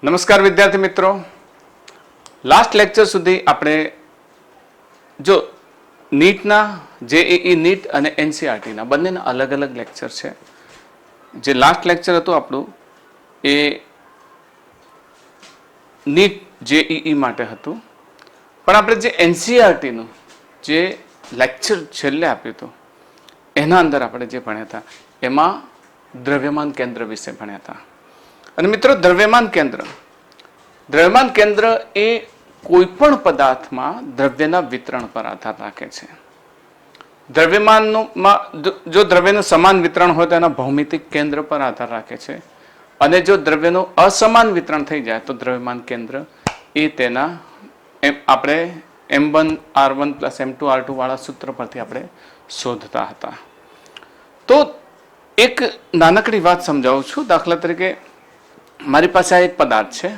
નમસ્કાર વિદ્યાર્થી મિત્રો, લાસ્ટ લેક્ચર સુધી આપણે જો નીટના જેઈઈ નીટ અને એનસીઆરટીના બંનેના અલગ અલગ લેક્ચર છે. જે લાસ્ટ લેક્ચર હતું આપણું એ નીટ જેઈઈ માટે હતું, પણ આપણે જે એનસીઆરટીનું જે લેક્ચર છેલ્લે આપ્યું હતું એના અંદર આપણે જે ભણ્યા હતા એમાં દ્રવ્યમાન કેન્દ્ર વિશે ભણ્યા હતા. અને મિત્રો, દ્રવ્યમાન કેન્દ્ર એ કોઈ પણ પદાર્થમાં દ્રવ્યના વિતરણ પર આધાર રાખે છે. દ્રવ્યમાનમાં જો દ્રવ્યનું સમાન વિતરણ હોય તો એના ભૌમિતિક કેન્દ્ર પર આધાર રાખે છે, અને જો દ્રવ્યનું અસમાન વિતરણ થઈ જાય તો દ્રવ્યમાન કેન્દ્ર એ તેના આપણે m1r1 + m2r2 વાળા સૂત્ર પરથી આપણે શોધતા હતા. તો એક નાનકડી વાત સમજાવું છું. દાખલા તરીકે મારી પાસે આ એક પદાર્થ છે.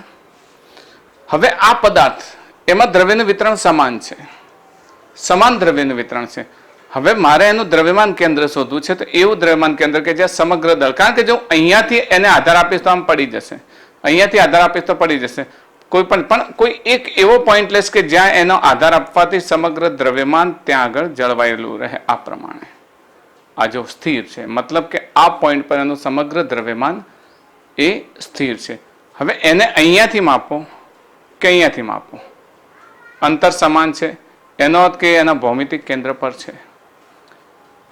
હવે આ પદાર્થ એમાં દ્રવ્યનું વિતરણ સમાન છે, સમાન દ્રવ્યનું વિતરણ છે. હવે મારે એનું દ્રવ્યમાન કેન્દ્ર શોધવું છે, તો એવું દ્રવ્યમાન કેન્દ્ર કે જ્યાં સમગ્ર દળ, કારણ કે જો અહીંયાથી એને આધાર આપીશ તો આમ પડી જશે, અહીંયાથી આધાર આપીશ તો પડી જશે, પણ કોઈ એક એવો પોઈન્ટ લેસ કે જ્યાં એનો આધાર આપવાથી સમગ્ર દ્રવ્યમાન ત્યાં આગળ જળવાયેલું રહે. આ પ્રમાણે આ જો સ્થિર છે, મતલબ કે આ પોઈન્ટ પર એનું સમગ્ર દ્રવ્યમાન એ સ્થિર છે. હવે એને અહીંયાથી માપો કે અહીંયાથી માપો, અંતર સમાન છે, એનો અર્થ કે એના ભૌમિતિક કેન્દ્ર પર છે.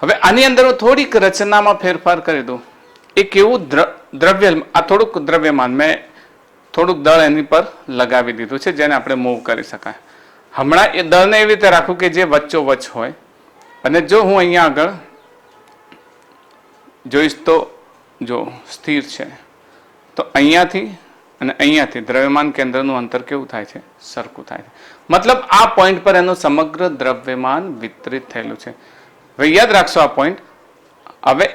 હવે આની અંદર હું થોડીક રચનામાં ફેરફાર કરી દઉં. એક એવું દ્રવ્ય, આ થોડુંક દ્રવ્યમાન મેં થોડુંક દળ એની પર લગાવી દીધું છે જેને આપણે મૂવ કરી શકાય. હમણાં એ દળને એવી રીતે રાખું કે જે વચ્ચોવચ્ચ હોય, અને જો હું અહીંયા આગળ જોઈશ તો જો સ્થિર છે, તો અહીંયાથી અને અહીંયાથી દ્રવ્યમાન કેન્દ્રનું અંતર કેવું થાય છે? સરખું થાય છે. મતલબ આ પોઈન્ટ પર એનું સમગ્ર દ્રવ્યમાન વિતરિત થયેલું છે. હવે યાદ રાખશો આ પોઈન્ટ. હવે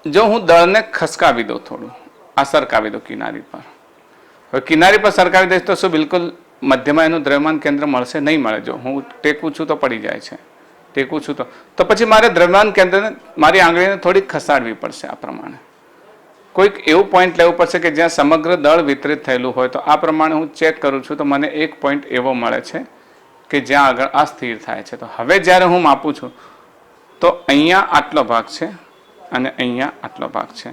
જો હું દળને ખસકાવી દઉં, થોડું આ સરકાવી દઉં કિનારી પર. હવે કિનારી પર સરકાવી દઈશ તો શું બિલકુલ મધ્યમાં એનું દ્રવ્યમાન કેન્દ્ર મળશે? નહીં મળે. જો હું ટેકું છું તો પડી જાય છે, ટેકું છું તો પછી મારે દ્રવ્યમાન કેન્દ્રને મારી આંગળીને થોડીક ખસાડવી પડશે. આ પ્રમાણે કોઈક એવું પોઈન્ટ લેવું પડશે કે જ્યાં સમગ્ર દળ વિતરિત થયેલું હોય. તો આ પ્રમાણે હું ચેક કરું છું તો મને એક પોઈન્ટ એવો મળે છે કે જ્યાં આગળ આ સ્થિર થાય છે. તો હવે જ્યારે હું માપું છું તો અહીંયા આટલો ભાગ છે અને અહીંયા આટલો ભાગ છે.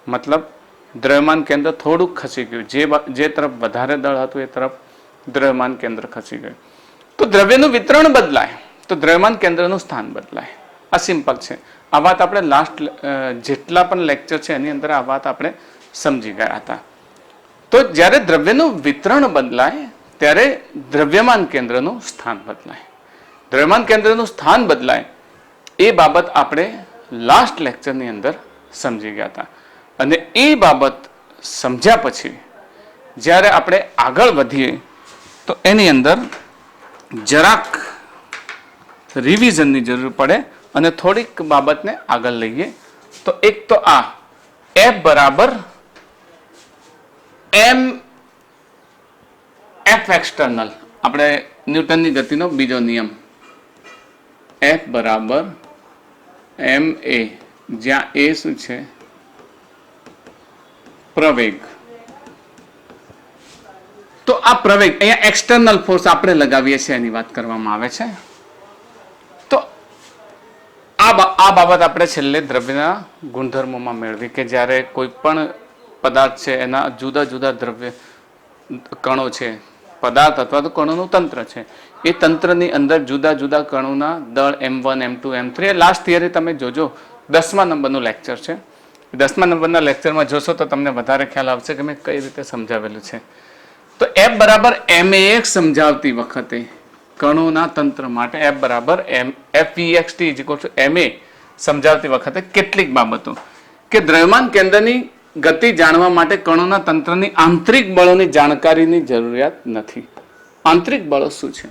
મતલબ દ્રવ્યમાન કેન્દ્ર થોડુંક ખસી ગયું. જે તરફ વધારે દળ હતું એ તરફ દ્રવ્યમાન કેન્દ્ર ખસી ગયું. તો દ્રવ્યનું વિતરણ બદલાય તો દ્રવ્યમાન કેન્દ્રનું સ્થાન બદલાય. આ સિમ્પલ છે. આ વાત આપણે લાસ્ટ જેટલા પણ લેક્ચર છે એની અંદર આ વાત આપણે સમજી ગયા હતા. તો જ્યારે દ્રવ્યનું વિતરણ બદલાય ત્યારે દ્રવ્યમાન કેન્દ્રનું સ્થાન બદલાય. દ્રવ્યમાન કેન્દ્રનું સ્થાન બદલાય એ બાબત આપણે લાસ્ટ લેક્ચરની અંદર સમજી ગયા હતા. અને એ બાબત સમજ્યા પછી જ્યારે આપણે આગળ વધીએ તો એની અંદર જરાક રિવિઝનની જરૂર પડે અને થોડીક બાબતને આગળ લઈએ. તો એક તો આ F બરાબર mF એક્સટર્નલ, આપણે ન્યૂટનની ગતિનો બીજો નિયમ, F બરાબર ma, જ્યાં a શું છે? પ્રવેગ. તો આ પ્રવેગ અહીંયા એક્સટર્નલ ફોર્સ આપણે લગાવીએ છીએ એની વાત કરવામાં આવે છે. તો આ બાબત આપણે છેલ્લે દ્રવ્યના ગુણધર્મોમાં મેળવી કે જ્યારે કોઈ પણ પદાર્થ છે એના જુદા જુદા દ્રવ્ય કણો છે, પદાર્થ અથવા તો કણોનું તંત્ર છે, એ તંત્રની અંદર જુદા જુદા કણોના દળ m1 m2 m3. એ લાસ્ટ થિયરી તમે જોજો, 10મા નંબરનું લેક્ચર છે. 10મા નંબરના લેક્ચરમાં જોશો તો તમને વધારે ખ્યાલ આવશે કે મેં કઈ રીતે સમજાવેલું છે. તો F બરાબર max સમજાવતી વખતે કણોના તંત્ર માટે F બરાબર Fvext = ma સમજાવતી વખતે કેટલીક બાબતો કે દ્રવ્યમાન કેન્દ્રની ગતિ જાણવા માટે કણોના તંત્રની આંતરિક બળોની જાણકારીની જરૂરિયાત નથી. આંતરિક બળો શું છે?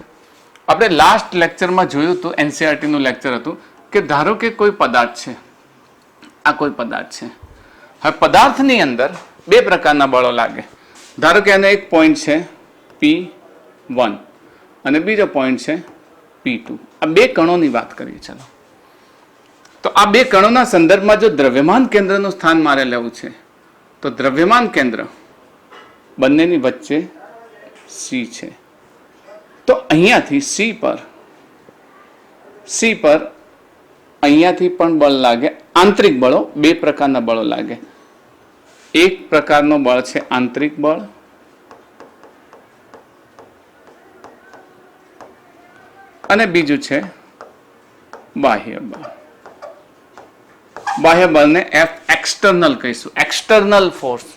આપણે લાસ્ટ લેક્ચરમાં જોયું હતું, એનસીઆરટીનું લેક્ચર હતું કે ધારો કે કોઈ પદાર્થ છે, આ કોઈ પદાર્થ છે. હવે પદાર્થની અંદર બે પ્રકારના બળો લાગે. ધારો કે એનો એક પોઈન્ટ છે P1 અને બીજો પોઈન્ટ છે P2. આ બે કણોની વાત કરીએ. ચાલો, તો આ બે કણોના સંદર્ભમાં જો દ્રવ્યમાન કેન્દ્રનું સ્થાન મારે લેવું છે તો દ્રવ્યમાન કેન્દ્ર બંનેની વચ્ચે સી છે. તો અહીંયાથી સી પર અહીંયાથી પણ બળ લાગે. આંતરિક બળો, બે પ્રકારના બળો લાગે. એક પ્રકારનો બળ છે આંતરિક બળ, અને બીજું છે બાહ્ય બળ. બાહ્ય બળને એફ એક્સટર્નલ કહીશું, એક્સટર્નલ ફોર્સ,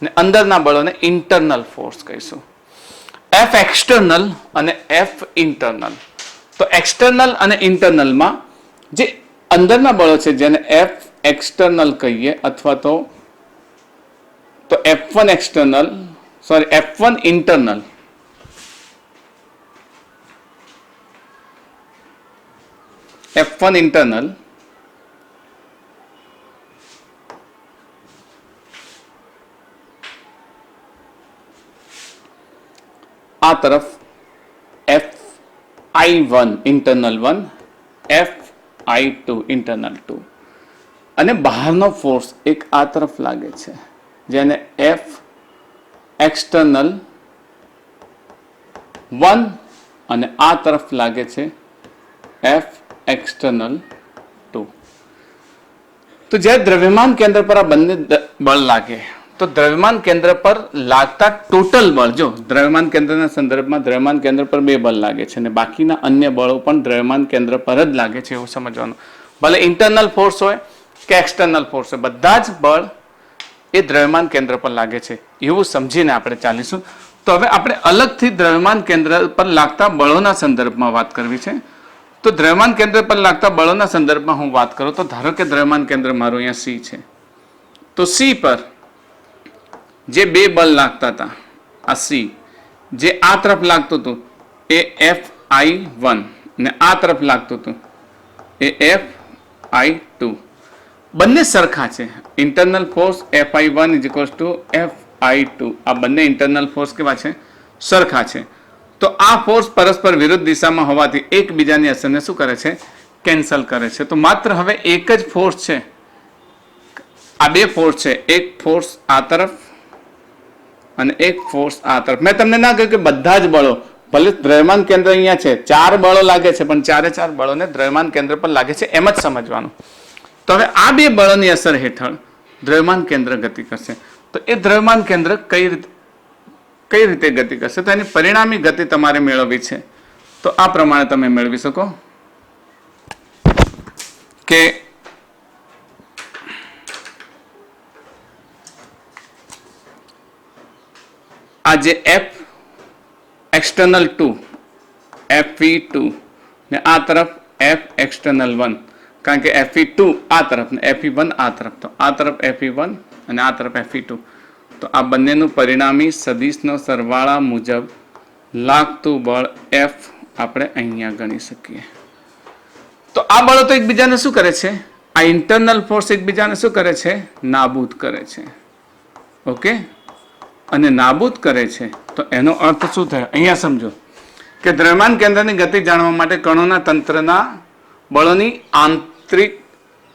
ને અંદરના બળોને ઇન્ટરનલ ફોર્સ કહીશું. એફ એક્સટર્નલ અને એફ ઇન્ટરનલ. તો એક્સટર્નલ અને ઇન્ટરનલમાં જે અંદરના બળો છે જેને એફ એક્સટર્નલ કહીએ, અથવા તો F1 external, sorry F1 internal, F1 internal આ તરફ Fi1 ઇન્ટરનલ 1, Fi2 ઇન્ટરનલ 2, અને બહારનો ફોર્સ એક આ તરફ લાગે છે જેને એફ એક્સટર્નલ 1 અને આ તરફ લાગે છે એફ એક્સટર્નલ 2. તો જ્યારે દ્રવ્યમાન કેન્દ્ર પર આ બંને બળ લાગે તો દ્રવ્યમાન કેન્દ્ર પર લાગતા ટોટલ બળ, જો દ્રવ્યમાન કેન્દ્રના સંદર્ભમાં દ્રવ્યમાન કેન્દ્ર પર બે બળ લાગે છે અને બાકીના અન્ય બળો પણ દ્રવ્યમાન કેન્દ્ર પર જ લાગે છે એવું સમજવાનું. ભલે ઇન્ટરનલ ફોર્સ હોય કે એક્સટર્નલ ફોર્સ હોય, બધા જ બળ એ દ્રવ્યમાન કેન્દ્ર પર લાગે છે એવું સમજીને આપણે ચાલીશું. તો હવે આપણે અલગથી દ્રવ્યમાન કેન્દ્ર પર લાગતા બળોના સંદર્ભમાં વાત કરવી છે. તો દ્રવ્યમાન કેન્દ્ર પર લાગતા બળોના સંદર્ભમાં હું વાત કરું તો ધારો કે દ્રવ્યમાન કેન્દ્ર મારું અહીંયા સી છે. તો સી પર જે બે બળ લાગતા હતા, આ સી જે આ તરફ લાગતું હતું એ Fi1 ને આ તરફ લાગતું હતું એ Fi2. બંને સરખા છે. Internal force Fi1 Fi2. આ બંને ઇન્ટરનલ ફોર્સ કેવા છે? સરખા છે. તો આ ફોર્સ પરસ્પર વિરુદ્ધ દિશામાં હોવાથી એકબીજાની અસરને શું કરે છે? કેન્સલ કરે છે. તો માત્ર હવે એક જ ફોર્સ છે. આ બે ફોર્સ છે, એક ફોર્સ આ તરફ અને એક ફોર્સ આ તરફ. મેં તમને ના કહ્યું કે બધા જ બળો, ભલે દ્રવ્યમાન કેન્દ્ર અહીંયા છે, 4 બળો લાગે છે, પણ 4 બળોને દ્રવ્યમાન કેન્દ્ર પર લાગે છે એમ જ સમજવાનું. તો હવે આ બે બળોની અસર હેઠળ દ્રવ્યમાન કેન્દ્ર ગતિ કરશે. તો એ દ્રવ્યમાન કેન્દ્ર કઈ રીતે ગતિ કરશે? તો એની પરિણામી ગતિ તમારે મેળવવી છે. તો આ પ્રમાણે તમે મેળવી શકો કે આ જે એફ એક્સટર્નલ 2 Fe2 ને આ તરફ એફ એક્સટર્નલ 1, કારણ કે Fe2 આ તરફ ને Fe1 આ તરફ, તો આ તરફ Fe1 અને આ તરફ Fe2. તો આ બંનેનું પરિણામી સદિશનો સરવાળા મુજબ લાગતું બળ F આપણે અહીંયા ગણી શકીએ. તો આ બળો તો એકબીજાને શું કરે છે? આ ઇન્ટરનલ ફોર્સ એકબીજાને શું કરે છે? નાબૂદ કરે છે. ઓકે, અને નાબૂદ કરે છે તો એનો અર્થ શું થાય? અહીંયા સમજો કે દ્રવ્યમાન કેન્દ્રની ગતિ જાણવા માટે કણોના તંત્રના બળોની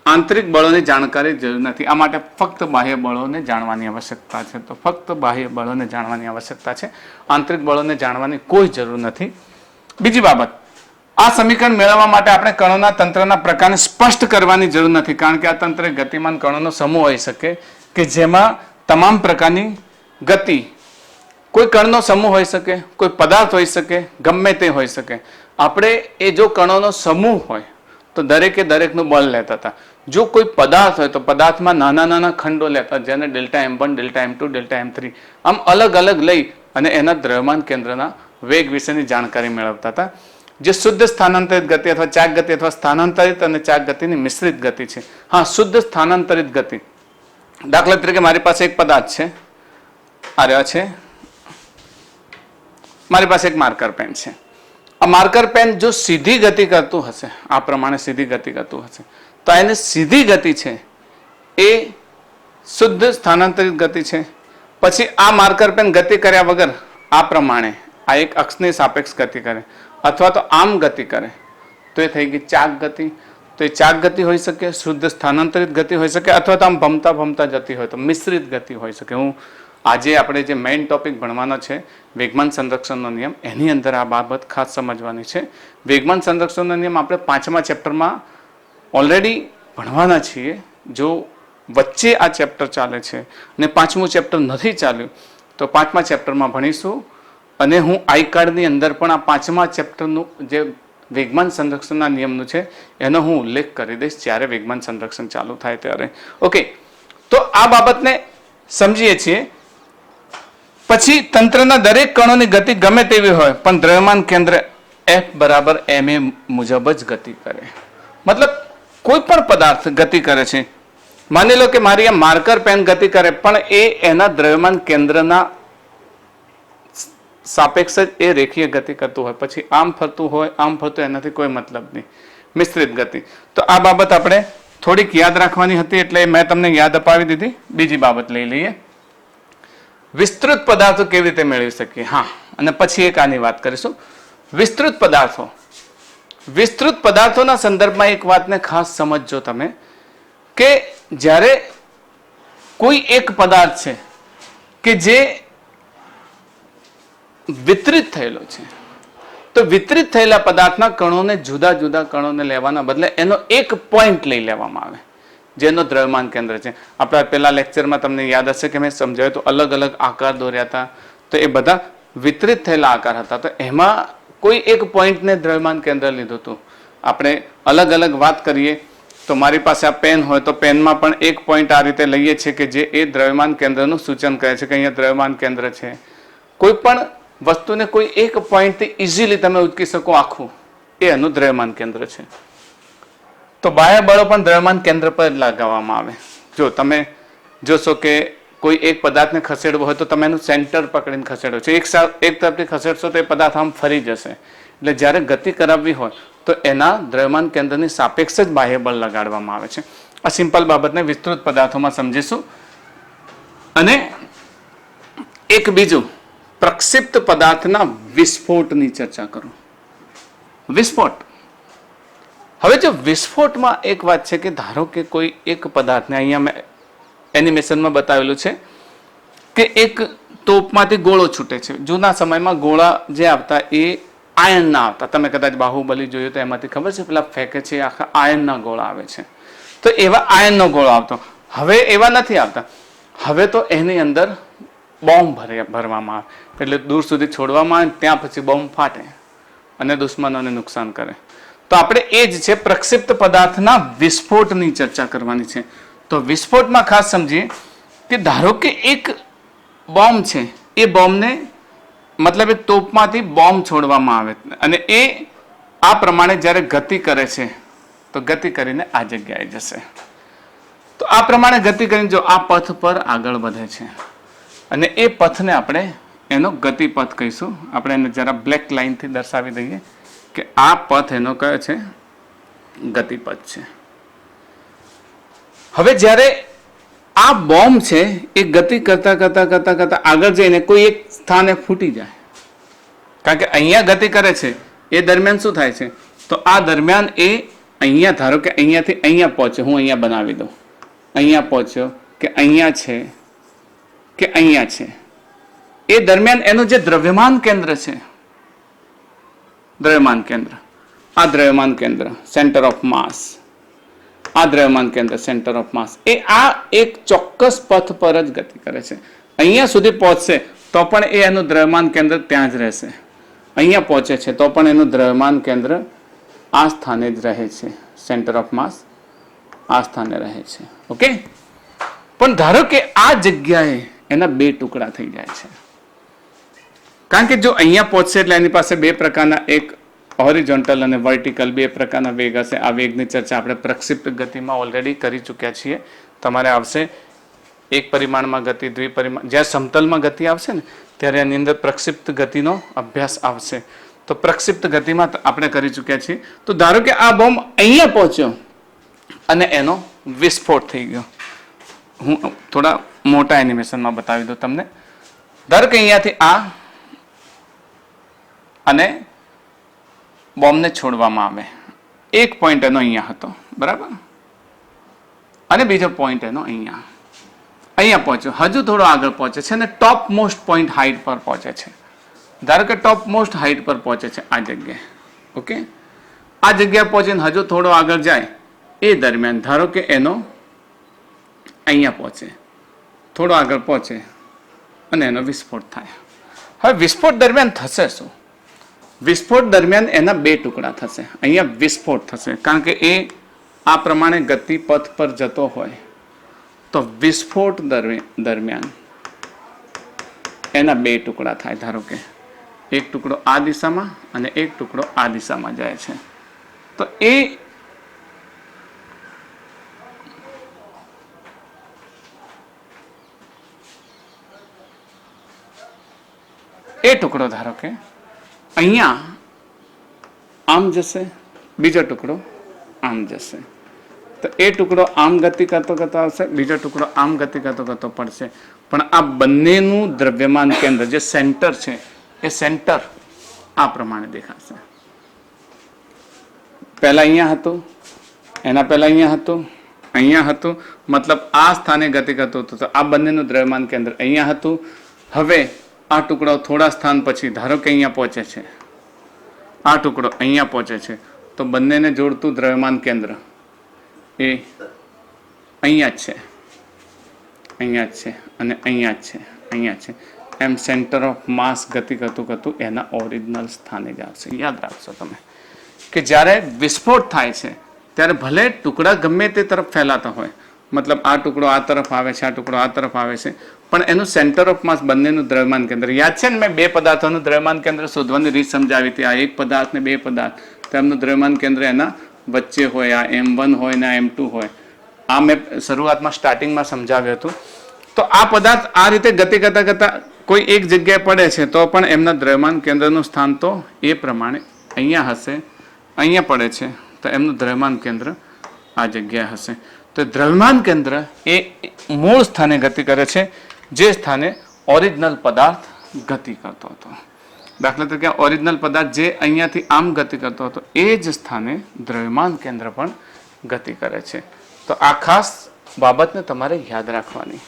આંતરિક બળોની જાણકારી જરૂર નથી. આ માટે ફક્ત બાહ્ય બળોને જાણવાની આવશ્યકતા છે. તો ફક્ત બાહ્ય બળોને જાણવાની આવશ્યકતા છે, આંતરિક બળોને જાણવાની કોઈ જરૂર નથી. બીજી બાબત, આ સમીકરણ મેળવવા માટે આપણે કણોના તંત્રના પ્રકારને સ્પષ્ટ કરવાની જરૂર નથી, કારણ કે આ તંત્ર ગતિમાન કણોનો સમૂહ હોઈ શકે કે જેમાં તમામ પ્રકારની ગતિ, કોઈ કણનો સમૂહ હોઈ શકે, કોઈ પદાર્થ હોઈ શકે, ગમે તે હોઈ શકે. આપણે એ જો કણોનો સમૂહ હોય તો દરેકે દરેકનું બળ લેતા હતા. જો કોઈ પદાર્થ હોય તો પદાર્થમાં નાના નાના ખંડો લેતા, જેને delta M1, delta M2, delta M3 આમ અલગ અલગ લઈ અને એના દ્રવ્યમાન કેન્દ્રના વેગ વિશેની જાણકારી મેળવતા હતા. જે શુદ્ધ સ્થાનાંતરિત ગતિ અથવા ચાક ગતિ અથવા સ્થાનાંતરિત અને ચાક ગતિની મિશ્રિત ગતિ છે. હા, શુદ્ધ સ્થાનાંતરિત ગતિ, દાખલા તરીકે મારી પાસે એક પદાર્થ છે, આ રહ્યો છે, મારી પાસે એક માર્કર પેન છે. આ માર્કર પેન જો સીધી ગતિ કરતું હશે, આ પ્રમાણે સીધી ગતિ કરતું હશે, તો એની સીધી ગતિ છે એ શુદ્ધ સ્થાનાંતરિત ગતિ છે. પછી આ માર્કર પેન ગતિ કર્યા વગર આ પ્રમાણે આ એક અક્ષની સાપેક્ષ ગતિ કરે અથવા તો આમ ગતિ કરે તો એ થઈ ગઈ ચાક ગતિ. તો એ ચાક ગતિ હોઈ શકે, શુદ્ધ સ્થાનાંતરિત ગતિ હોઈ શકે, અથવા તો આમ ભમતા ભમતા જતી હોય તો મિશ્રિત ગતિ હોઈ શકે. હું આજે આપણે જે મેઇન ટોપિક ભણવાનો છે વેગમાન સંરક્ષણનો નિયમ, એની અંદર આ બાબત ખાસ સમજવાની છે. વેગમાન સંરક્ષણનો નિયમ આપણે 5મા ચેપ્ટરમાં ઓલરેડી ભણવાના છીએ. જો વચ્ચે આ ચેપ્ટર ચાલે છે અને 5મું ચેપ્ટર નથી ચાલ્યું તો 5મા ચેપ્ટરમાં ભણીશું. અને હું આઈ કાર્ડની અંદર પણ આ 5મા ચેપ્ટરનું જે વેગમાન સંરક્ષણના નિયમનું છે એનો હું ઉલ્લેખ કરી દઈશ જ્યારે વેગમાન સંરક્ષણ ચાલુ થાય ત્યારે. ઓકે, તો આ બાબતને સમજીએ છીએ. પછી તંત્રના દરેક કણોની ગતિ ગમે તેવી હોય પણ દ્રવ્યમાન કેન્દ્ર F બરાબર ma મુજબ જ ગતિ કરે. મતલબ કોઈ પણ પદાર્થ ગતિ કરે છે, માની લો કે મારી આ માર્કર પેન ગતિ કરે પણ એ એના દ્રવ્યમાન કેન્દ્રના સાપેક્ષ જ એ રેખીય ગતિ કરતું હોય, પછી આમ ફરતું હોય આમ ફરતું, એનાથી કોઈ મતલબ નહીં. મિશ્રિત ગતિ. તો આ બાબત આપણે થોડીક યાદ રાખવાની હતી એટલે મેં તમને યાદ અપાવી દીધી. બીજી બાબત લઈ લઈએ, વિસ્તૃત પદાર્થો કેવી રીતે મેળવી શકીએ. હા, અને પછી એક આની વાત કરીશું. વિસ્તૃત પદાર્થો. વિસ્તૃત પદાર્થોના સંદર્ભમાં એક વાતને ખાસ સમજજો તમે, કે જ્યારે કોઈ એક પદાર્થ છે કે જે વિતરિત થયેલો છે, તો વિતરિત થયેલા પદાર્થના કણોને જુદા જુદા કણોને લેવાના બદલે એનો એક પોઈન્ટ લઈ લેવામાં આવે જેનો દ્રવ્યમાન કેન્દ્ર છે. આપણા પહેલા લેક્ચરમાં તમને યાદ હશે કે મેં સમજાવ્યું તો અલગ અલગ આકાર દોર્યા હતા, તો એ બધા વિતરિત થયેલા આકાર હતા. તો એમાં કોઈ એક પોઈન્ટને દ્રવ્યમાન કેન્દ્ર લીધું હતું. આપણે અલગ અલગ વાત કરીએ તો મારી પાસે આ પેન હોય તો પેનમાં પણ એક પોઈન્ટ આ રીતે લઈએ છીએ કે જે એ દ્રવ્યમાન કેન્દ્રનું સૂચન કરે છે કે અહીંયા દ્રવ્યમાન કેન્દ્ર છે. કોઈ પણ વસ્તુને કોઈ એક પોઈન્ટથી ઇઝીલી તમે ઉચકી શકો આખું, એ એનું દ્રવ્યમાન કેન્દ્ર છે. તો બાહ્ય બળો પણ દ્રવ્યમાન કેન્દ્ર પર લગાવવામાં આવે. જો તમે જોશો કે કોઈ એક પદાર્થને ખસેડવો હોય તો તમે એનું સેન્ટર પકડીને ખસેડો છો, એક તરફથી ખસેડશો તો એ પદાર્થ આમ ફરી જશે. એટલે જ્યારે ગતિ કરાવવી હોય તો એના દ્રવ્યમાન કેન્દ્રની સાપેક્ષ જ બાહ્ય બળ લગાડવામાં આવે છે. આ સિમ્પલ બાબતને વિસ્તૃત પદાર્થોમાં સમજીશું. અને એક બીજું, પ્રક્ષિપ્ત પદાર્થના વિસ્ફોટની ચર્ચા કરું. વિસ્ફોટ. હવે જો વિસ્ફોટમાં એક વાત છે કે ધારો કે કોઈ એક પદાર્થને, અહીંયા મેં એનિમેશનમાં બતાવેલું છે કે એક તોપમાંથી ગોળો છૂટે છે. જૂના સમયમાં ગોળા જે આવતા એ આયનના આવતા. તમે કદાચ બાહુબલી જોયું તો એમાંથી ખબર છે પેલા ફેંકે છે આખા આયનના ગોળા આવે છે. તો એવા આયનનો ગોળો આવતો. હવે એવા નથી આવતા. હવે તો એની અંદર બોમ્બ ભરવામાં આવે, એટલે દૂર સુધી છોડવામાં આવે, ત્યાં પછી બોમ્બ ફાટે અને દુશ્મનોને નુકસાન કરે. તો આપણે એ જ છે પ્રક્ષિપ્ત પદાર્થના વિસ્ફોટની ચર્ચા કરવાની છે. તો વિસ્ફોટમાં ખાસ સમજીએ કે ધારો કે એક બોમ્બ છે, એ બોમ્બને મતલબ એક તોપમાંથી બોમ્બ છોડવામાં આવે અને એ આ પ્રમાણે જ્યારે ગતિ કરે છે તો ગતિ કરીને આ જગ્યાએ જશે. તો આ પ્રમાણે ગતિ કરીને જો આ પથ પર આગળ વધે છે અને એ પથને આપણે એનો ગતિપથ કહીશું. આપણે એને જરા બ્લેક લાઇનથી દર્શાવી દઈએ કે આ પથ એનો કયો છે, ગતિપથ છે. હવે જ્યારે આ બોમ્બ છે એ ગતિ કરતા કરતા કરતા કરતા આગળ જઈને કોઈ એક સ્થાને ફૂટી જાય, કારણ કે અહીંયા ગતિ કરે છે એ દરમિયાન શું થાય છે, તો આ દરમિયાન એ અહીંયા ધારો કે અહીંયાથી અહીંયા પહોંચ્યો, હું અહીંયા બનાવી દઉં, અહીંયા પહોંચ્યો કે અહીંયા છે કે અહીંયા છે, એ દરમિયાન એનું જે દ્રવ્યમાન કેન્દ્ર છે, દ્રવ્યમાન કેન્દ્ર, આ દ્રવ્યમાન કેન્દ્ર સેન્ટર ઓફ માસ, આ દ્રવ્યમાન કેન્દ્ર સેન્ટર ઓફ માસ, એ આ એક ચોક્કસ પથ પર જ ગતિ કરે છે. અહીંયા સુધી પહોંચશે તો પણ એ એનું દ્રવ્યમાન કેન્દ્ર ત્યાં જ રહેશે. અહીંયા પહોંચે છે તો પણ એનું દ્રવ્યમાન કેન્દ્ર આ સ્થાને જ રહે છે, સેન્ટર ઓફ માસ આ સ્થાને રહે છે. ઓકે, પણ ધારો કે આ જગ્યાએ એના બે ટુકડા થઈ જાય છે, કારણ કે જો અહીંયા પહોંચશે એટલે એની પાસે બે પ્રકારના, એક હોરિઝોન્ટલ અને વર્ટિકલ, બે પ્રકારના વેગ હશે. આ વેગની ચર્ચા આપણે પ્રક્ષિપ્ત ગતિમાં ઓલરેડી કરી ચૂક્યા છીએ. તમારે આવશે એક પરિમાણમાં ગતિ, દ્વિપરિમાણ, જ્યાં સમતલમાં ગતિ આવશે ને ત્યારે એની અંદર પ્રક્ષિપ્ત ગતિનો અભ્યાસ આવશે. તો પ્રક્ષિપ્ત ગતિમાં આપણે કરી ચૂક્યા છીએ. તો ધારો કે આ બોમ્બ અહીંયા પહોંચ્યો અને એનો વિસ્ફોટ થઈ ગયો. હું થોડા મોટા એનિમેશનમાં બતાવી દઉં તમને. ધારો કે અહીંયાથી આ અને બોમ્બને છોડવામાં આવે. એક પોઈન્ટ એનો અહીંયા હતો, બરાબર, અને બીજો પોઈન્ટ એનો અહીંયા. અહીંયા પહોંચ્યો, હજુ થોડો આગળ પહોંચે છે અને ટોપ મોસ્ટ પોઈન્ટ હાઈટ પર પહોંચે છે. ધારો કે ટોપ મોસ્ટ હાઈટ પર પહોંચે છે આ જગ્યાએ. ઓકે, આ જગ્યા પહોંચીને હજુ થોડો આગળ જાય એ દરમિયાન ધારો કે એનો અહીંયા પહોંચે, થોડો આગળ પહોંચે અને એનો વિસ્ફોટ થાય. હવે વિસ્ફોટ દરમિયાન થશે શું? વિસ્ફોટ દરમિયાન એના બે ટુકડા થશે. અહીંયા વિસ્ફોટ થશે કારણ કે એ આ પ્રમાણે ગતિ પથ પર જતો હોય તો વિસ્ફોટ દરમિયાન એના બે ટુકડા થાય. ધારો કે એક ટુકડો આ દિશામાં અને એક ટુકડો આ દિશામાં જાય છે. તો એ ટુકડો ધારો કે અહીંયા આમ જશે, બીજો ટુકડો આમ જશે. તો એ ટુકડો આમ ગતિ કરતો કરતો આવશે, બીજો ટુકડો આમ ગતિ કરતો કરતો પડશે. પણ આ બંનેનું દ્રવ્યમાન કેન્દ્ર જે સેન્ટર છે એ સેન્ટર આ પ્રમાણે દેખાશે. પહેલા અહીંયા હતું, એના પહેલા અહીંયા હતું, અહીંયા હતું, મતલબ આ સ્થાને ગતિ કરતું હતું. તો આ બંનેનું દ્રવ્યમાન કેન્દ્ર અહીંયા હતું. હવે આ ટુકડો થોડા સ્થાન પછી ધારો કે અહીંયા પહોંચે છે, આ ટુકડો અહીંયા પહોંચે છે, તો બંનેને જોડતું દ્રવ્યમાન કેન્દ્ર એ અહીંયા જ છે, અહીંયા જ છે અને અહીંયા જ છે, અહીંયા છે. એમ સેન્ટર ઓફ માસ ગતિ કરતું કરતું એના ઓરિજિનલ સ્થાને જ આવશે. યાદ રાખશો તમે કે જ્યારે વિસ્ફોટ થાય છે ત્યારે ભલે ટુકડા ગમે તે તરફ ફેલાતા હોય, મતલબ આ ટુકડો આ તરફ આવે છે, આ ટુકડો આ તરફ આવે છે, પણ એનું સેન્ટર ઓફ માસ બંનેનું દ્રવ્યમાન કેન્દ્ર યાદ છે ને. મેં બે પદાર્થોનું દ્રવ્યમાન કેન્દ્ર શોધવાની રીત સમજાવી હતી. આ એક પદાર્થ ને બે પદાર્થ, તેમનું દ્રવ્યમાન કેન્દ્ર એના વચ્ચે હોય. આ M1 હોય ને આ M2 હોય. આ મેં શરૂઆતમાં સ્ટાર્ટિંગમાં સમજાવ્યું હતું. તો આ પદાર્થ આ રીતે ગતિ કરતા કરતા કોઈ એક જગ્યાએ પડે છે તો પણ એમના દ્રવ્યમાન કેન્દ્રનું સ્થાન તો એ પ્રમાણે અહીંયા હશે. અહીંયા પડે છે તો એમનું દ્રવ્યમાન કેન્દ્ર આ જગ્યાએ હશે. તો દ્રવ્યમાન કેન્દ્ર એ મૂળ સ્થાને ગતિ કરે છે જે સ્થાને ઓરિજિનલ પદાર્થ ગતિ કરતો હતો. દાખલા તરીકે ઓરિજિનલ પદાર્થ જે અહીંયાથી આમ ગતિ કરતો હતો એ જ સ્થાને દ્રવ્યમાન કેન્દ્ર પણ ગતિ કરે છે. તો આ ખાસ બાબતને તમારે યાદ રાખવાની.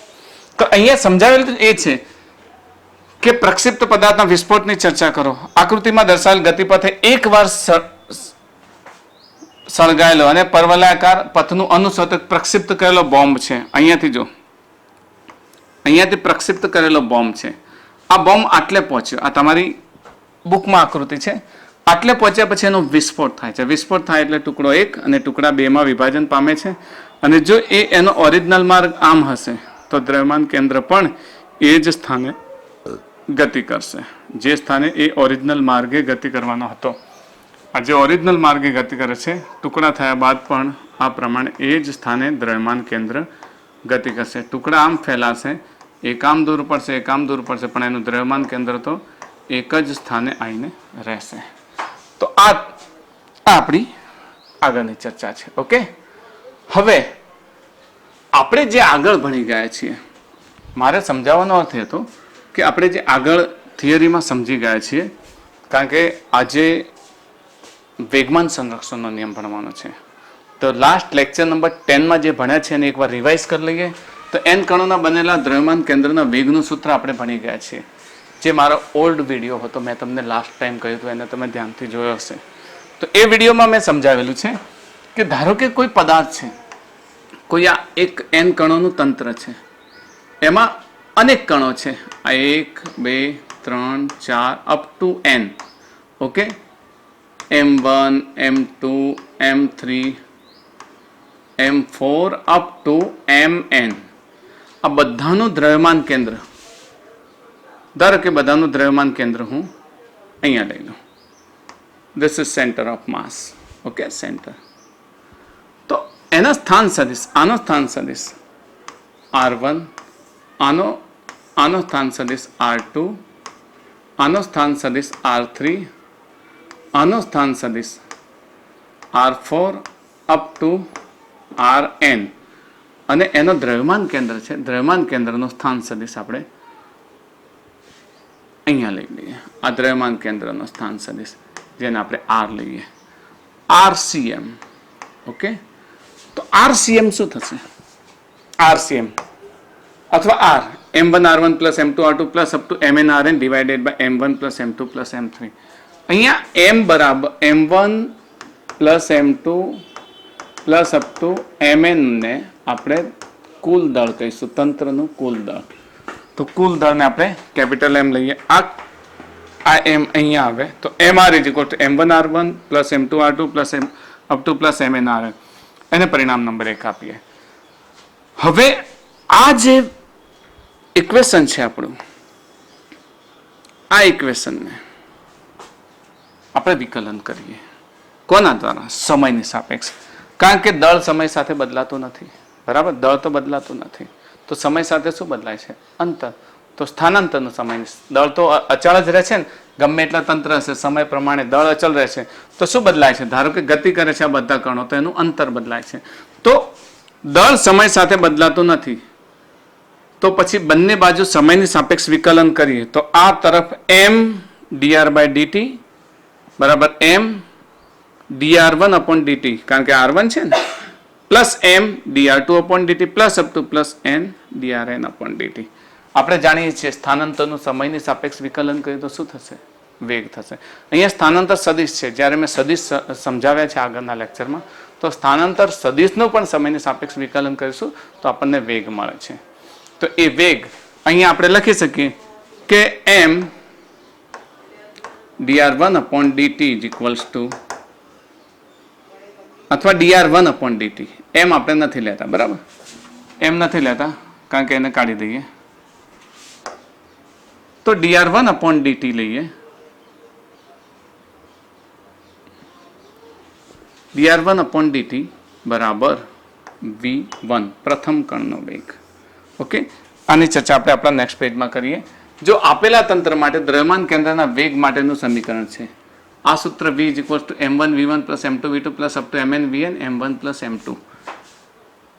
તો અહીંયા સમજાવેલું એ છે કે પ્રક્ષિપ્ત પદાર્થના વિસ્ફોટની ચર્ચા કરો. આકૃતિમાં દર્શાવેલ ગતિપથે એકવાર સળગાયેલો અને પરવલયાકાર પથનું અનુસરતો પ્રક્ષિપ્ત કરેલો બોમ્બ છે. અહીંયાથી જો, અહીંયાથી પ્રક્ષિપ્ત કરેલો બોમ્બ છે. આ બોમ્બ આટલે પહોંચ્યો, આ તમારી બુકમાં આકૃતિ છે. આટલે પહોંચ્યા પછી એનો વિસ્ફોટ થાય છે. વિસ્ફોટ થાય એટલે ટુકડો 1 અને ટુકડા 2 માં વિભાજન પામે છે. અને જો એનો ઓરિજિનલ માર્ગ આમ હશે તો દ્રવ્યમાન કેન્દ્ર પણ એ જ સ્થાને ગતિ કરશે જે સ્થાને એ ઓરિજિનલ માર્ગે ગતિ કરવાનો હતો. આ જે ઓરિજિનલ માર્ગે ગતિ કરે છે ટુકડા થયા બાદ પણ આ પ્રમાણે એ જ સ્થાને દ્રવ્યમાન કેન્દ્ર ગતિ કરશે. ટુકડા આમ ફેલાશે, એક આમ દૂર પડશે, એક આમ દૂર પડશે, પણ એનું દ્રવ્યમાન કેન્દ્ર તો એક જ સ્થાને આવીને રહેશે. તો આ આપણી આગળની ચર્ચા છે. ઓકે, હવે આપણે જે આગળ ભણી ગયા છીએ, મારે સમજાવવાનો અર્થ હતો કે આપણે જે આગળ થિયરીમાં સમજી ગયા છીએ, કારણ કે આજે વેગમાન સંરક્ષણનો નિયમ ભણવાનો છે. તો લાસ્ટ લેક્ચર નંબર 10માં જે ભણ્યા છે એને એકવાર રિવાઇઝ કરી લઈએ. તો n કણોના બનેલા દ્રવ્યમાન કેન્દ્રના વેગનું સૂત્ર આપણે ભણી ગયા છીએ. જે મારો ઓલ્ડ વિડીયો હતો, મેં તમને લાસ્ટ ટાઈમ કહ્યું હતું, એને તમે ધ્યાનથી જોયો હશે. તો એ વિડીયોમાં મેં સમજાવેલું છે કે ધારો કે કોઈ પદાર્થ છે, કોઈ આ એક n કણોનું તંત્ર છે, એમાં અનેક કણો છે. આ 1 2 3 4 up to n. Okay, M1 M2 M3 M4 up to Mn. આ બધાનું દ્રવ્યમાન કેન્દ્ર, ધારો કે બધાનું દ્રવ્યમાન કેન્દ્ર હું અહીંયા લઈ લઉં. This is centre of mass. Okay, centre. તો એના સ્થાન સદિશ, આનો સ્થાન સદિશ R1, આનો સ્થાન સદિશ R2, આનો સ્થાન સદિશ R3, આનો સ્થાન સદિશ R4 અપ ટુ Rn. અને એનો દ્રવ્યમાન કેન્દ્ર છે, દ્રવ્યમાન કેન્દ્રનો સ્થાન સદિશ આપણે અહીંયા લઈ લઈએ. આ દ્રવ્યમાન કેન્દ્રનો સ્થાન સદિશ જેને આપણે R લઈએ, RCM. ઓકે, તો RCM શું થશે? RCM અથવા R m1r1 plus m2r2 plus up to mnrn divided by m1 plus m2 plus m3. અહીંયા m બરાબર m1 plus m2 plus up to mn ને આપણે કુલ દળ કહીશું, તંત્રનું કુલ દળ. તો કુલ દળને આપણે કેપિટલ M લઈએ. આ m અહીંયા આવે તો mr is equal to m1r1 plus m2r2 plus up two plus mnrn. એને પરિણામ નંબર 1 આપીએ. હવે આ જે ઇક્વેશન છે આપણું, આ ઇક્વેશનને આપણે વિકલન કરીએ. કોના દ્વારા? સમયની સાપેક્ષ. કારણ કે દળ સમય સાથે બદલાતું નથી, બરાબર? દળ તો બદલાતું નથી, તો સમય સાથે શું બદલાય છે? અંતર. તો સ્થાનાંતરનો સમય, દળ તો અચળ જ રહે છે ને, ગમે એટલા તંત્ર હશે સમય પ્રમાણે દળ અચળ રહે છે. તો શું બદલાય છે? ધારો કે ગતિ કરે છે આ બધા કણો, તો એનું અંતર બદલાય છે. તો દળ સમય સાથે બદલાતું નથી, તો પછી બંને બાજુ સમયની સાપેક્ષ વિકલન કરીએ તો આ તરફ m dr બાય dt બરાબર m dr1 અપોન dt, કારણ કે r1 છે ને, plus m dr2 upon dt plus up two plus n drn upon dt. આપણે જાણીએ છીએ સ્થાનાંતરનું સમયની સાપેક્ષ વિકલન કરીએ તો શું થશે? વેગ થશે. અહીંયા સ્થાનાંતર સદિશ છે. જ્યારે મેં સદિશ સમજાવ્યા છે આગળના લેક્ચરમાં, તો સ્થાનાંતર સદિશનું પણ સમયની સાપેક્ષ વિકલન કરીશું તો આપણને વેગ મળે છે. તો એ વેગ અહીંયા આપણે લખી શકીએ કે m dr1 upon dt is equals to, અથવા dr1 અપોન dt. એમ આપણે નથી લેતા, બરાબર? એમ નથી લેતા કારણ કે એને કાઢી દઈએ. તો dr1 અપોન dt લઈએ. dr1 અપોન dt બરાબર v1, પ્રથમ કણનો વેગ. ઓકે, આની ચર્ચા આપણે આપણા નેક્સ્ટ પેજમાં કરીએ. જો આપેલા તંત્ર માટે દ્રવ્યમાન કેન્દ્રના વેગ માટેનું સમીકરણ છે, આ સૂત્ર v is equal to m1 v1 plus m2 v2 plus up to mn vn m1 plus m2.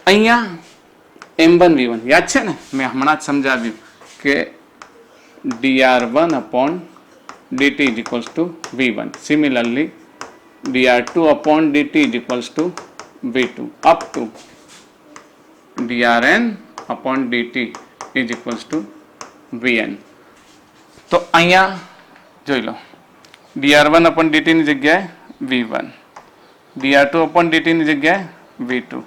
અહીંયા m1 v1 યાદ છે ને, મેં હમણાં જ સમજાવ્યું કે dr1 upon dt is equals to v1. Similarly, dr2 upon dt is equals to v2 up to drn upon dt is equals to vn. તો અહીંયા જોઈ લો, dr1 upon dt ની જગ્યાએ v1, dr2 upon dt ની જગ્યાએ v2,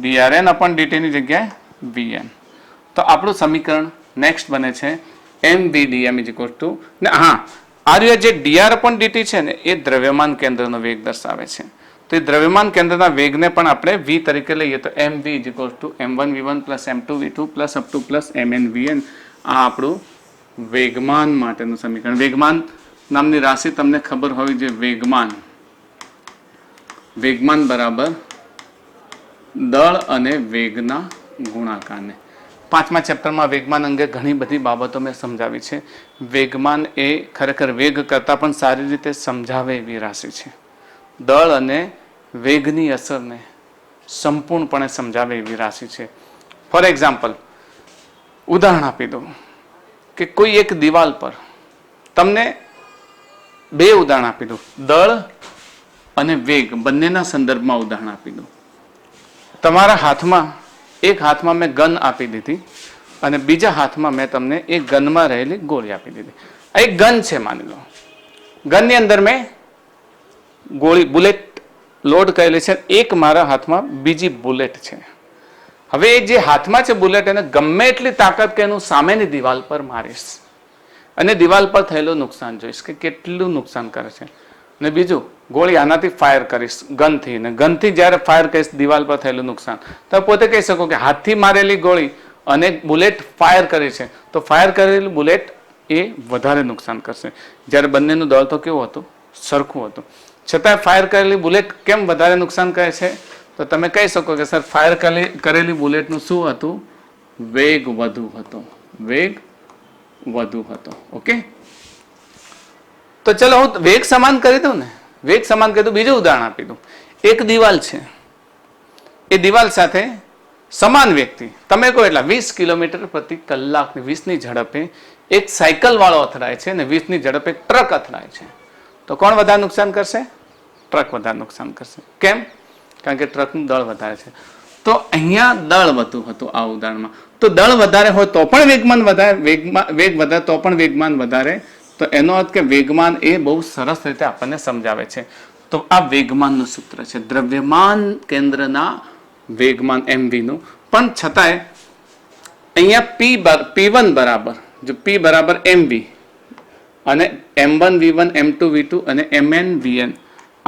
drn upon dt ની જગ્યાએ vn. તો આપણું સમીકરણ નેક્સ્ટ બને છે mvdm is equal to, હા, આ જે dr upon dt છે ને, એ દ્રવ્યમાન કેન્દ્રનો વેગ દર્શાવે છે. તો એ દ્રવ્યમાન કેન્દ્રના વેગને પણ આપણે v તરીકે લઈએ તો mv is equal to m1 v1 plus m2 v2 plus up to plus mn vn. આ આપણું વેગમાન માટેનું સમીકરણ. વેગમાન નામની રાશિ તમને ખબર હોવી જોઈએ. વેગમાન બરાબર દળ અને વેગના ગુણાકારને. 5મા ચેપ્ટરમાં વેગમાન અંગે ઘણી બધી બાબતો મેં સમજાવી છે. વેગમાન એ ખરેખર વેગ કરતાં પણ સારી રીતે સમજાવે એવી રાશિ છે. દળ અને વેગની અસરને સંપૂર્ણપણે સમજાવે એવી રાશિ છે. ફોર એક્ઝામ્પલ, ઉદાહરણ આપી દઉં કે કોઈ એક દિવાલ પર તમને 2 ઉદાહરણ આપી દઉં, દળ અને વેગ બંનેના સંદર્ભમાં ઉદાહરણ આપી દઉં. તમારા હાથમાં, એક હાથમાં મેં ગન આપી દીધી અને બીજા હાથમાં મેં તમને એક ગનમાં રહેલી ગોળી આપી દીધી. આ એક ગન છે માની લો. ગનની અંદર મેં ગોળી બુલેટ લોડ કરેલી છે, એક મારા હાથમાં બીજી બુલેટ છે. હવે એ જે હાથમાં છે બુલેટ, એને ગમે એટલી તાકાત કે એનું સામેની દિવાલ પર મારીશ અને દિવાલ પર થયેલું નુકસાન જોઈશ કે કેટલું નુકસાન કરે છે. અને બીજું, ગોળી આનાથી ફાયર કરીશ ગનથી, અને ગનથી જ્યારે ફાયર કરીશ દિવાલ પર થયેલું નુકસાન. તો પોતે કહી શકો કે હાથથી મારેલી ગોળી અને બુલેટ ફાયર કરી છે, તો ફાયર કરેલી બુલેટ એ વધારે નુકસાન કરશે. જ્યારે બંનેનું દળ તો કેવું હતું? સરખું હતું. છતાં ફાયર કરેલી બુલેટ કેમ વધારે નુકસાન કરે છે? તો તમે કહી શકો કે સર, ફાયર કરેલી બુલેટનું શું હતું? વેગ વધુ હતો. વેગ વધુ હતો. ઓકે, તો ચલો હું વેગ સમાન કરી દઉં ને. વેગ સમાન કરી દઉં. બીજું ઉદાહરણ આપી દઉં. એક દિવાલ છે, એ દિવાલ સાથે સમાન વ્યક્તિ, તમે કહો એટલા 20 કિલોમીટર પ્રતિ કલાકની 20ની ઝડપે એક સાયકલ વાળો અથડાય છે અને 20ની ઝડપે ટ્રક અથડાય છે. તો કોણ વધારે નુકસાન કરશે? ટ્રક વધારે નુકસાન કરશે. કેમ? કારણ કે ટ્રકનું દળ વધારે છે. તો અહીંયા દળ વધુ હતું આ ઉદાહરણમાં. તો દળ વધારે હોય તો પણ વેગમાન વધારે, વેગ વધારે તો પણ વેગમાન વધારે. તો એનો અર્થ કે વેગમાન એ બહુ સરસ રીતે આપણને સમજાવે છે. તો આ વેગમાનનું સૂત્ર છે, દ્રવ્યમાન કેન્દ્રના વેગમાન mv નું. પણ છતાંય અહીંયા p1 બરાબર, જો p બરાબર mv અને m1 v1 m2 v2 અને mn vn,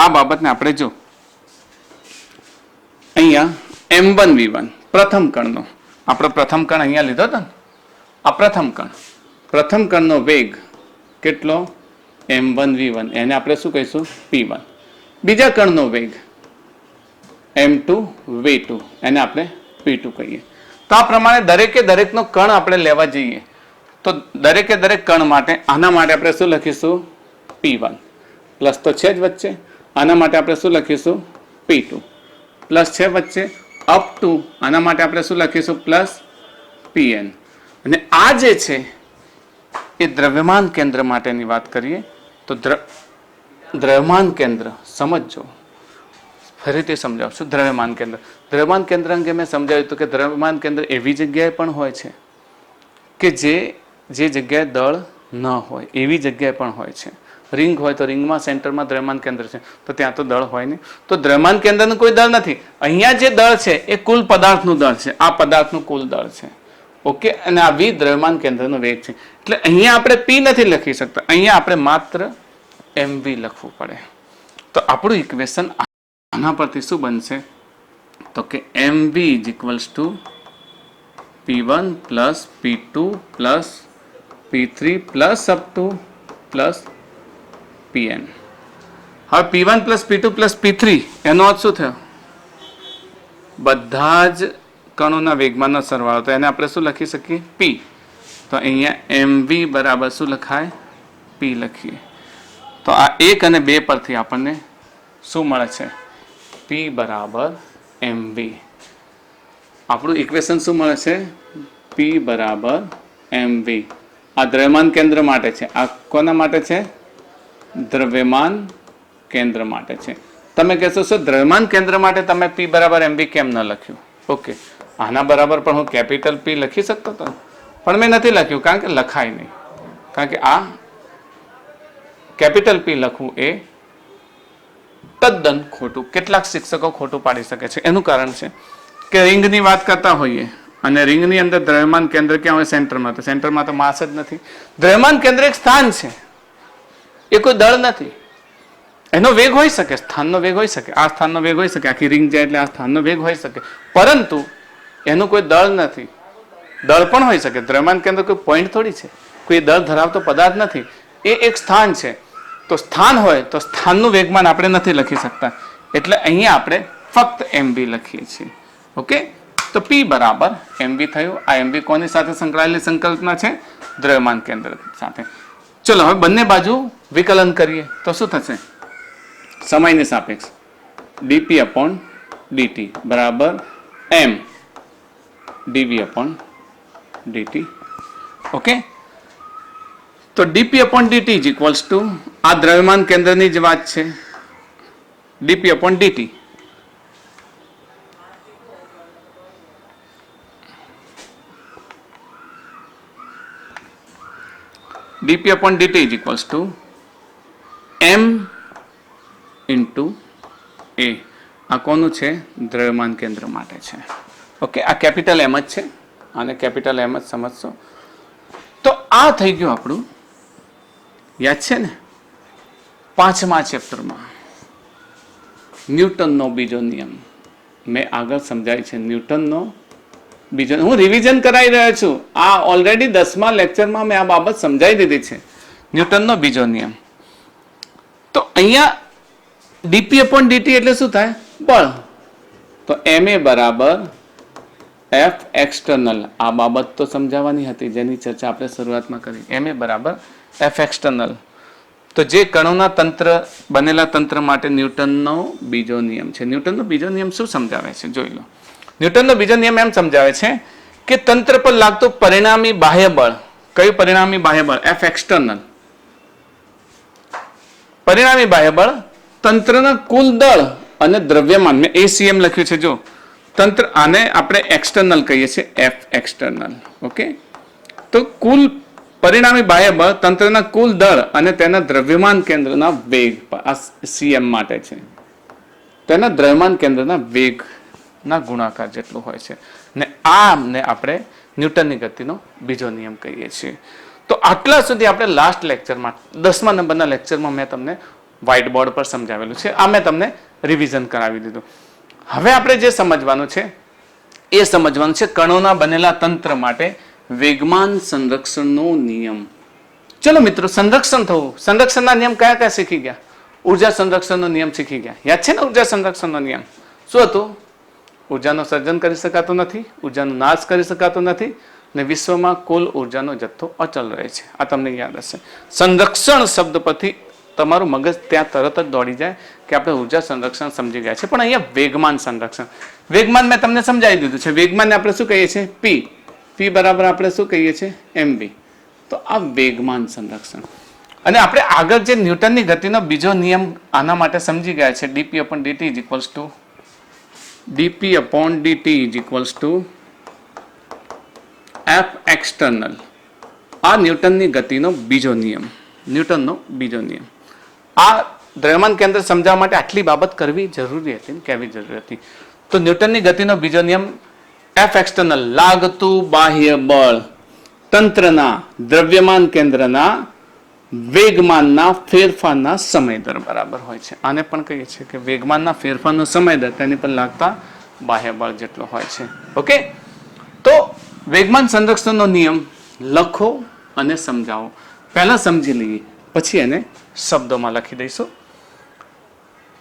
આ બાબતને આપણે જો અહીંયા m1 v1 પ્રથમ કણનો, આપણો પ્રથમ કણ અહીંયા લીધો હતો ને, આ પ્રથમ કણનો વેગ કેટલો? m1 v1, એને આપણે શું કહીશું? p1. બીજા કણનો વેગ m2 v2, એને આપણે p2 કહીએ. તો આ પ્રમાણે દરેકે દરેકનો કણ આપણે લેવા જઈએ તો દરેકે દરેક કણ માટે આના માટે આપણે શું લખીશું? p1 પ્લસ તો છે જ વચ્ચે. આના માટે આપણે શું લખીશું? p2 પ્લસ છે વચ્ચે. અપ ટુ આના માટે આપણે શું લખીશું? Plus pn. અને આ જે છે એ દ્રવ્યમાન કેન્દ્ર માટેની વાત કરીએ તો દ્રવ્યમાન કેન્દ્ર સમજો, ફરીથી સમજાવશું. દ્રવ્યમાન કેન્દ્ર અંગે મેં સમજાવ્યું હતું કે દ્રવ્યમાન કેન્દ્ર એવી જગ્યાએ પણ હોય છે કે જે જગ્યાએ દળ ન હોય એવી જગ્યાએ પણ હોય છે. રિંગ હોય તો રિંગમાં સેન્ટરમાં દ્રવ્યમાન કેન્દ્ર છે, તો ત્યાં તો દળ હોય નહીં. તો દ્રવ્યમાન કેન્દ્રનું કોઈ દળ નથી. અહીંયા જે દળ છે એ કુલ પદાર્થનું દળ છે, આ પદાર્થનું કુલ દળ છે. ઓકે, અને આ v દ્રવ્યમાન કેન્દ્રનો વેગ છે. એટલે અહીંયા આપણે p નથી લખી શકતા, અહીંયા આપણે માત્ર mv લખવું પડે. તો આપણું ઇક્વેશન આના પરથી શું બનશે? તો કે mv is equals to p1 plus p2 plus p3 plus up two plus pn. હવે p1 plus p2 plus p3 એનો અર્થ શું થયો? બધા જ કણોના વેગમાનનો સરવાળો. તો એને આપણે શું લખી શકીએ? p. તો અહીંયા mv બરાબર શું લખાય? p લખીએ. તો આ 1 અને 2 પરથી આપણને શું મળે છે? p બરાબર mv. આપણું ઇક્વેશન શું મળે છે? p બરાબર mv. આ દ્રવ્યમાન કેન્દ્ર માટે છે. આ કોના માટે છે? દ્રવ્યમાન કેન્દ્ર માટે છે. તમે કહેશો સર દ્રવ્યમાન કેન્દ્ર માટે તમે p બરાબર mv કેમ ન લખ્યું? ઓકે, આના બરાબર પણ હું કેપિટલ p લખી શકતો હતો, પણ મેં નથી લખ્યું કારણ કે લખાય નહીં. કારણ કે આ કેપિટલ p લખવું એ તદ્દન ખોટું, કેટલાક શિક્ષકો ખોટું પાડી શકે છે. એનું કારણ છે કે રિંગની વાત કરતા હોઈએ અને રિંગની અંદર દ્રવ્યમાન કેન્દ્ર ક્યાં હોય? સેન્ટરમાં. તો સેન્ટરમાં તો માસ જ નથી. દ્રવ્યમાન કેન્દ્ર એક સ્થાન છે, એ કોઈ દળ નથી. એનો વેગ હોઈ શકે, સ્થાનનો વેગ હોઈ શકે, આ સ્થાનનો વેગ હોઈ શકે, આખી રિંગ જાય એટલે આ સ્થાનનો વેગ હોઈ શકે, પરંતુ એનું કોઈ દળ નથી. દળ પણ હોઈ શકે. દ્રવ્યમાન કેન્દ્ર કોઈ પોઈન્ટ થોડી છે, કોઈ દળ ધરાવતો પદાર્થ નથી. એ એક સ્થાન છે. તો સ્થાન હોય તો સ્થાનનું વેગમાન આપણે નથી લખી શકતા, એટલે અહીંયા આપણે ફક્ત mv લખીએ છીએ. ઓકે, તો p બરાબર mv થયું. આ mv કોની સાથે સંકળાયેલી સંકલ્પના છે? દ્રવ્યમાન કેન્દ્ર સાથે. ચલો હવે બંને બાજુ વિકલન કરીએ તો શું થશે? સમયની સાપેક્ષ dp upon dt બરાબર m dv upon dt. Okay, તો dp upon dt is equals to આ દ્રવ્યમાન કેન્દ્રની જ વાત છે, dp upon dt. dp upon dt is equals to m into a. આ કોનું છે? દ્રવ્યમાન કેન્દ્ર માટે છે. ઓકે, આ કેપિટલ m જ છે, આને કેપિટલ m જ સમજશો. તો આ થઈ ગયું આપણું, યાદ છે ને, 5મા ચેપ્ટરમાં ન્યૂટનનો બીજો નિયમ. મેં આગળ સમજાય છે ન્યૂટનનો બીજો. હું રિવિઝન કરાવી રહ્યો છું. આ ઓલરેડી 10મા લેક્ચરમાં મેં આ બાબત સમજાવી દીધી છે. ન્યૂટનનો બીજો નિયમ. તો અહીંયા dp upon dt એટલે શું થાય? બળ. તો ma બરાબર f external. આ બાબત તો સમજાવવાની હતી જેની ચર્ચા આપણે શરૂઆતમાં કરી. ma બરાબર f external. તો જે કણોના તંત્ર બનેલા તંત્ર માટે ન્યૂટનનો બીજો નિયમ છે. ન્યૂટનનો બીજો નિયમ શું સમજાવે છે? જોઈ લો. ન્યૂટનનો બીજો નિયમ એમ સમજાવે છે કે તંત્ર પર લાગતું પરિણામી બાહ્ય બળ. કયું પરિણામી બાહ્ય બળ? f external. પરિણામી બાહ્ય બળ તંત્રના કુલ દળ અને દ્રવ્યમાન, મેં ACM લખ્યું છે જો, તંત્ર આને આપણે એક્સટર્નલ કહીએ છીએ, એફ એક્સટર્નલ. ઓકે, તો કુલ પરિણામી બાહ્ય બળ તંત્રના કુલ દળ અને તેના દ્રવ્યમાન કેન્દ્રના વેગ, આ સીએમ માટે છે, તેના દ્રવ્યમાન કેન્દ્રના વેગના ગુણાકાર જેટલું હોય છે. ને આમને આપણે ન્યૂટનની ગતિનો બીજો નિયમ કહીએ છીએ. તો આટલા સુધી આપણે લાસ્ટ લેક્ચરમાં 10મા નંબરના લેક્ચરમાં મેં તમને વ્હાઇટ બોર્ડ પર સમજાવેલું છે. આ મેં તમને રિવિઝન કરાવી દીધું. હવે આપણે જે સમજવાનું છે એ સમજવાનું છે કણોના બનેલા તંત્ર માટે વેગમાન સંરક્ષણનો નિયમ. ચલો મિત્રો, સંરક્ષણ થવું, સંરક્ષણના નિયમ કયા કયા શીખી ગયા? ઉર્જા સંરક્ષણનો નિયમ શીખી ગયા. યાદ છે ને ઉર્જા સંરક્ષણનો નિયમ શું હતું? ઉર્જાનું સર્જન કરી શકાતું નથી, ઉર્જાનો નાશ કરી શકાતો નથી, ને વિશ્વમાં કુલ ઉર્જાનો જથ્થો અચલ રહે છે. આ તમને યાદ હશે. સંરક્ષણ શબ્દ પરથી તમારું મગજ ત્યાં તરત જ દોડી જાય કે આપણે ઉર્જા સંરક્ષણ સમજી ગયા છે. પણ અહીંયા વેગમાન સંરક્ષણ, વેગમાન મેં તમને સમજાવી દીધું છે. વેગમાનને આપણે શું કહીએ છીએ? પી. પી બરાબર આપણે શું કહીએ છીએ? એમવી. તો આ વેગમાન સંરક્ષણ. અને આપણે આગળ જે ન્યૂટનની ગતિનો બીજો નિયમ આના માટે સમજી ગયા છે, DP upon DT is equals to f external. આ ન્યૂટનની ગતિનો બીજો નિયમ, ન્યૂટનનો બીજો નિયમ. આ દ્રવ્યમાન કેન્દ્ર સમજાવવા માટે આટલી બાબત કરવી જરૂરી હતી, કહેવી જરૂરી હતી. તો ન્યૂટનની ગતિનો બીજો નિયમ એફ એક્સટર્નલ, લાગતું બાહ્ય બળ તંત્રના દ્રવ્યમાન કેન્દ્રના વેગમાનના ફેરફારના સમય દર બરાબર હોય છે. આને પણ કહીએ છીએ કે વેગમાનના ફેરફારનો સમય દર તેની પર લાગતા બાહ્ય બળ જેટલો હોય છે. ઓકે, તો વેગમાન સંરક્ષણનો નિયમ લખો અને સમજાવો. પહેલા સમજી લઈએ, પછી એને શબ્દોમાં લખી દઈશું.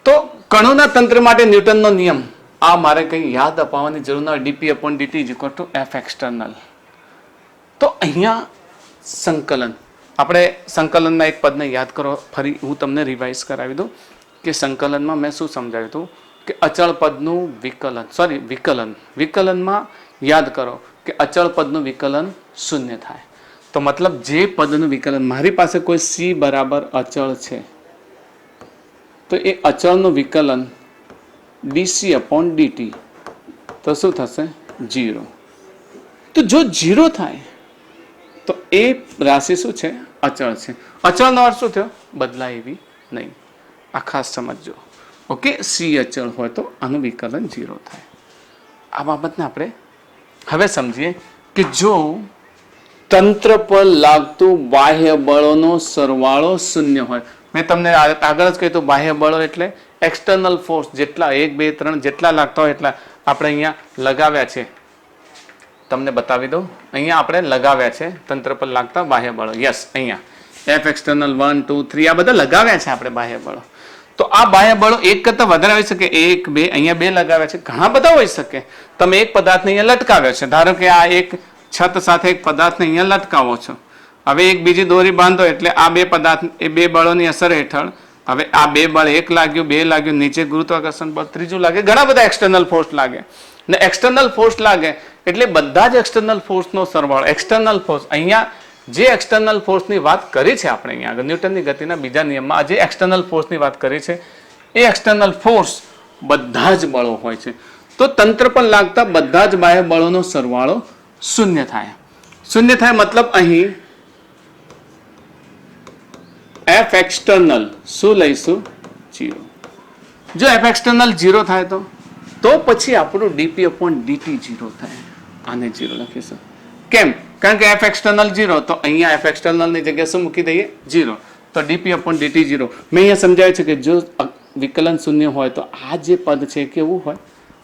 તો કણોના તંત્ર માટે ન્યૂટનનો નિયમ, આ મારે કંઈ યાદ અપાવવાની જરૂર ન હોય. DP upon DT is equal to f external. તો અહીંયા સંકલન, આપણે સંકલનના એક પદને યાદ કરો. ફરી હું તમને રિવાઇઝ કરાવી દઉં કે સંકલનમાં મેં શું સમજાવ્યું હતું કે અચળ પદનું વિકલનમાં યાદ કરો કે અચળ પદનું વિકલન શૂન્ય થાય. તો મતલબ જે પદનું વિકલન, મારી પાસે કોઈ સી બરાબર અચળ છે, તો એ અચળનું વિકલન ડીસી અપોન ડીટી, તો શું થશે? 0. તો જો 0 થાય તો એ રાશિ શું છે? અચળ છે. અચળનો અર્થ શું થયો? બદલાય એવી નહીં. આ ખાસ સમજજો. ઓકે, સી અચળ હોય તો આનું વિકલન 0 થાય. આ બાબતને આપણે હવે સમજીએ કે જો તંત્ર પર લાગતું બાહ્ય બળોનો સરવાળો શૂન્ય હોય. મેં તમને આગળ જ કહ્યું, બાહ્ય બળો એટલે એક્સટર્નલ ફોર્સ, જેટલા 1, 2, 3 જેટલા લાગતા હોય એટલા આપણે અહીંયા લગાવ્યા છે. તમને બતાવી દઉં, અહીંયા આપણે લગાવ્યા છે તંત્ર પર લાગતા બાહ્ય બળો. યસ, અહીંયા એફ એક્સટર્નલ 1, 2, 3 આ બધા લગાવ્યા છે આપણે બાહ્ય બળો. તો આ બાહ્ય બળો એક કરતા વધારે હોઈ શકે. 1, 2, અહીંયા 2 લગાવ્યા છે, ઘણા બધા હોઈ શકે. તમે એક પદાર્થને અહીંયા લટકાવ્યો છે, ધારો કે આ એક છત સાથે એક પદાર્થને અહીંયા લટકાવો છો. હવે એક બીજી દોરી બાંધો એટલે આ બે પદાર્થ, એ બે બળોની અસર હેઠળ હવે આ બે બળ, એક લાગ્યું, બે લાગ્યું, નીચે ગુરુત્વાકર્ષણ બળ, ત્રીજું લાગે, ઘણા બધા એક્સટર્નલ ફોર્સ લાગે. ને એક્સટર્નલ ફોર્સ લાગે એટલે બધા જ એક્સટર્નલ ફોર્સનો સરવાળો. એક્સટર્નલ ફોર્સ, અહીંયા જે એક્સટર્નલ ફોર્સની વાત કરી છે આપણે અહીંયા આગળ ન્યૂટનની ગતિના બીજા નિયમમાં, જે એક્સટર્નલ ફોર્સની વાત કરી છે એ એક્સટર્નલ ફોર્સ બધા જ બળો હોય છે. તો તંત્ર પર લાગતા બધા જ બાહ્ય બળોનો સરવાળો શૂન્ય થાય. શૂન્ય થાય મતલબ અહીં એફ એક્સટર્નલ શું લઈશું? 0. જો એફ એક્સટર્નલ 0 થાય તો પછી આપણું ડીપી અપોન ડીટી 0 થાય. આને 0 લખીશું. કેમ? કારણ કે એફ એક્સટર્નલ 0, તો અહીંયા એફ એક્સટર્નલની જગ્યાએ શું મૂકી દઈએ? 0. તો ડીપી અપોન ડીટી 0. મેં અહીંયા સમજાવ્યું છે કે જો વિકલન શૂન્ય હોય તો આ જે પદ છે કેવું હોય?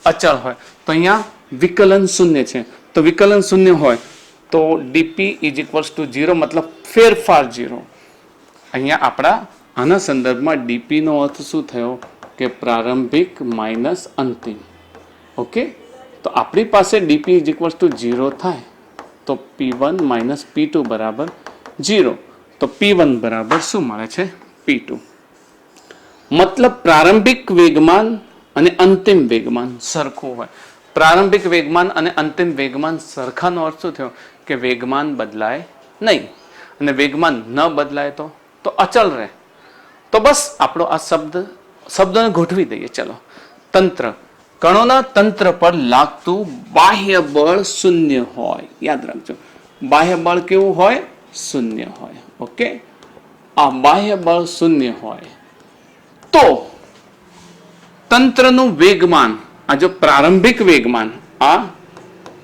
અચળ હોય. તો અહીંયા વિકલન શૂન્ય છે, તો વિકલન શૂન્ય હોય તો ડીપી ઇઝ ઇક્વલ્સ ટુ 0, મતલબ ફેરફાર 0. અહીંયા આપણા આના સંદર્ભમાં ડીપીનો અર્થ શું થયો કે પ્રારંભિક માઇનસ અંતિમ. ઓકે, તો આપણી પાસે ડીપી ઇઝ ઇક્વલ્સ ટુ 0 થાય તો P1 માઇનસ P2 બરાબર 0. તો P1 બરાબર શું મળે છે? P2. મતલબ પ્રારંભિક વેગમાન અને અંતિમ વેગમાન સરખું હોય. પ્રારંભિક વેગમાન અને અંતિમ વેગમાન સરખાનો અર્થ શું થયો કે વેગમાન બદલાય નહીં, અને વેગમાન ન બદલાય તો અચળ રહે. તો બસ આપણો આ શબ્દોને ગોઠવી દઈએ. ચલો, તંત્ર કણોના તંત્ર પર લાગતું બાહ્ય બળ શૂન્ય હોય. યાદ રાખજો, બાહ્ય બળ કેવું હોય? શૂન્ય હોય. ઓકે, આ બાહ્ય બળ શૂન્ય હોય તો તંત્રનું વેગમાન, આ જો પ્રારંભિક વેગમાન, આ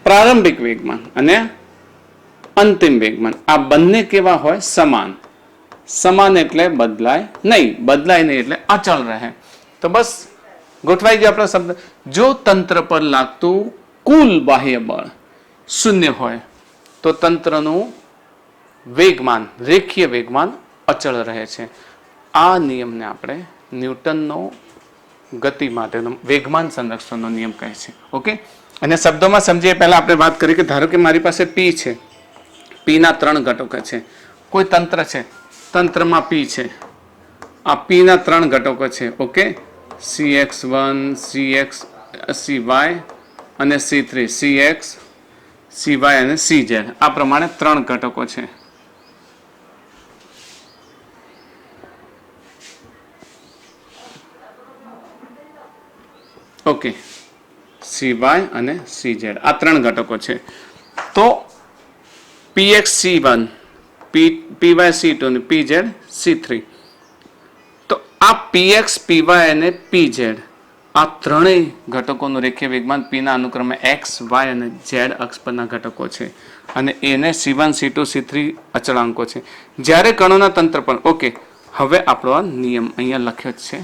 પ્રારંભિક વેગમાન અને અંતિમ વેગમાન, આ બંને કેવા હોય? સમાન. સમાન એટલે બદલાય નહીં, બદલાય નહીં એટલે અચળ રહે. તો બસ ગોઠવાઈ ગયો આપણો શબ્દ. જો તંત્ર પર લાગતું કુલ બાહ્ય બળ શૂન્ય હોય તો તંત્રનું વેગમાન, રેખીય વેગમાન અચળ રહે છે. આ નિયમને આપણે ન્યૂટનનો ગતિ માટેનો વેગમાન સંરક્ષણનો નિયમ કહે છે. ઓકે, અને શબ્દોમાં સમજીએ પહેલા આપણે વાત કરી કે ધારો કે મારી પાસે પી છે, પી ના 3 ઘટકો છે. કોઈ તંત્ર છે, તંત્રમાં પી છે, આ પી ના 3 ઘટકો છે. ઓકે, CX1, CY અને C3, CX, CY અને CZ, આ પ્રમાણે 3 ઘટકો છે. ઓકે, CY અને CZ આ 3 ઘટકો છે. તો PX-C1, PY-C2 અને PZ-C3. તો આ PX, PY અને PZ આ ત્રણેય ઘટકોનું રેખીય વેગમાન P ના અનુક્રમે X, Y અને Z અક્ષ પરના ઘટકો છે અને એને C1, C2, C3 અચળાંકો છે. જ્યારે કણોના તંત્ર પર, ઓકે, હવે આપણો આ નિયમ અહીંયા લખ્યો જ છે,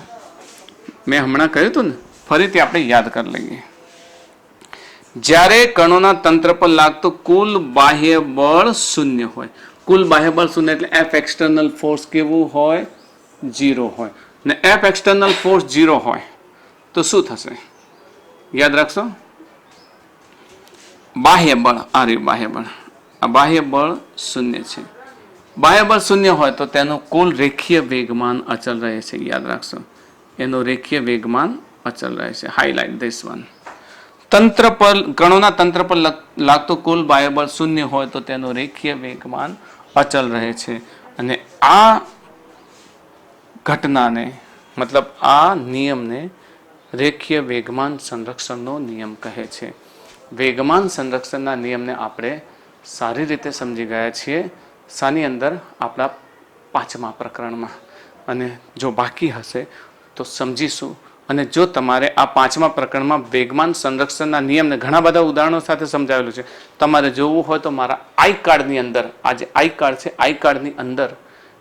મેં હમણાં કહ્યું હતું ને, ફરીથી આપણે યાદ કરી લઈએ. જ્યારે કણોના તંત્ર પર લાગતું કુલ બાહ્ય બળ શૂન્ય હોય, કુલ બાહ્ય બળ શૂન્ય એટલે F એક્સટર્નલ ફોર્સ કેવું હોય? 0 હોય. ને F એક્સટર્નલ ફોર્સ 0 હોય તો શું થશે? યાદ રાખશો, બાહ્ય બળ, આ રહ્યું બાહ્ય બળ, આ બાહ્ય બળ શૂન્ય છે. બાહ્ય બળ શૂન્ય હોય તો તેનું કુલ રેખીય વેગમાન અચલ રહે છે. યાદ રાખશો, એનું રેખીય વેગમાન અચલ રહે છે. Highlight this one. તંત્ર પર, કણોના તંત્ર પર લાગતું કુલ બાહ્ય બળ શૂન્ય હોય તો તેનું રેખીય વેગમાન અચલ રહે છે. અને આ ઘટનાને, મતલબ આ નિયમને રેખીય વેગમાન સંરક્ષણનો નિયમ કહે છે. વેગમાન સંરક્ષણના નિયમને આપણે સારી રીતે સમજી ગયા છીએ. શાની અંદર? આપણા 5મા પ્રકરણમાં. અને જો બાકી હશે તો સમજીશું. અને જો તમારે આ 5મા પ્રકરણમાં વેગમાન સંરક્ષણના નિયમને ઘણા બધા ઉદાહરણો સાથે સમજાવેલું છે, તમારે જોવું હોય તો મારા આઈ કાર્ડની અંદર, આ જે આઈ કાર્ડ છે, આઈ કાર્ડની અંદર